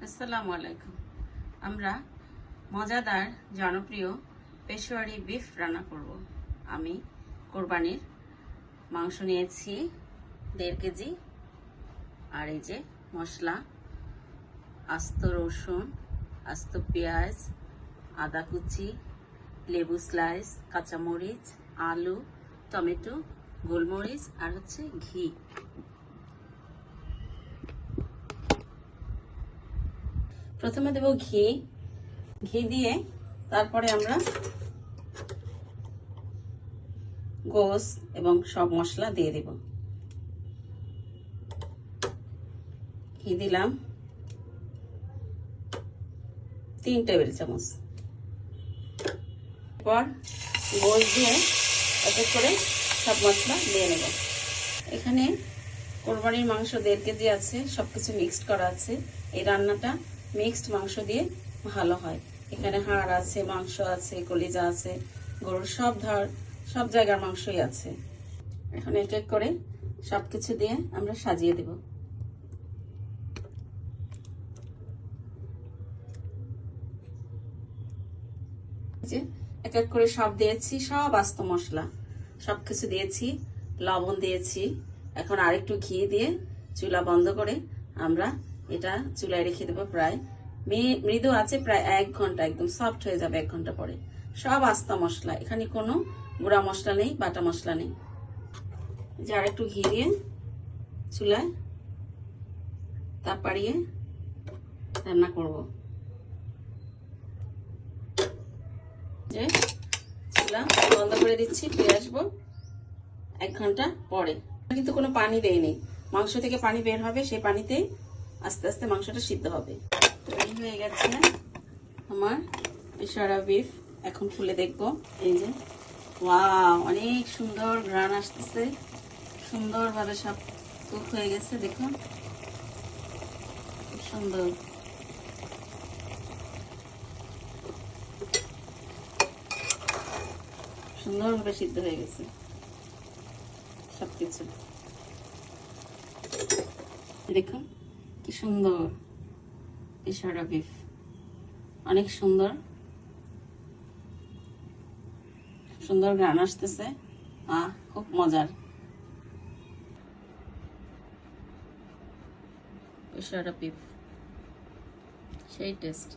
আসসালামু আলাইকুম। আমরা মজাদার জনপ্রিয় পেশোয়ারি বিফ রান্না করব। আমি কোরবানির মাংস নিয়েছি 1.5 কেজি। আর এই যে মশলা, আস্ত রসুন, আস্ত পেঁয়াজ, আদা কুচি, লেবু স্লাইস, কাঁচামরিচ, আলু, টমেটো, গোলমরিচ আর হচ্ছে ঘি। প্রথমে দেব ঘি। ঘি দিয়ে তারপরে আমরা গোস এবং সব মশলা দিয়ে দেব। ঘি দিলাম 3 টেবিল চামচ। এরপর গোস দিয়ে এক এক করে সব মশলা দিয়ে নেব। এখানে কোরবানির মাংস 1.5 কেজি আছে, সবকিছু মিক্সড করা আছে। এই রান্নাটা মিক্সড মাংস দিয়ে ভালো হয়। এখানে হাড় আছে, মাংস আছে, কলিজা আছে, গরুর সব জায়গার মাংসই আছে। এখন এক এক করে সবকিছু দিয়ে আমরা সাজিয়ে দেব। যে এক এক করে সব দিয়েছি, সব আস্ত মশলা সবকিছু দিয়েছি, লবণ দিয়েছি। এখন আরেকটু ঘি দিয়ে চুলা বন্ধ করে আমরা এটা চুলায় রেখে দেবো প্রায় মৃদু আছে, প্রায় 1 ঘন্টা। একদম সফট হয়ে যাবে 1 ঘন্টা পরে। সব আস্তা মশলা, এখানে কোনো গুঁড়া মশলা নেই, বাটা মশলা নেই। যে আরেকটু ঘি দিয়ে চুলায় তাপ বাড়িয়ে রান্না করব। যে চুলা বন্ধ করে দিচ্ছি, ফিরে আসবো 1 ঘন্টা পরে। কিন্তু কোনো পানি দেয়নি, মাংস থেকে পানি বের হবে, সেই পানিতেই আস্তে আস্তে মাংসটা সিদ্ধ হবে। তৈরি হয়ে গেছে আমার পেশোয়ারি বিফ। এখন খুলে দেখবো। এই যে ওয়াও, অনেক সুন্দর ঘ্রাণ আসতেছে, সুন্দরভাবে সব কুক হয়ে গেছে। দেখুন খুব সুন্দর। সুন্দরভাবে সিদ্ধ হয়ে গেছে সবকিছু। দেখুন কি সুন্দর পেশোয়ারি বিফ, অনেক সুন্দর সুন্দর ঘ্রাণ আসতেছে। খুব মজার পেশোয়ারি বিফ, সেই টেস্ট।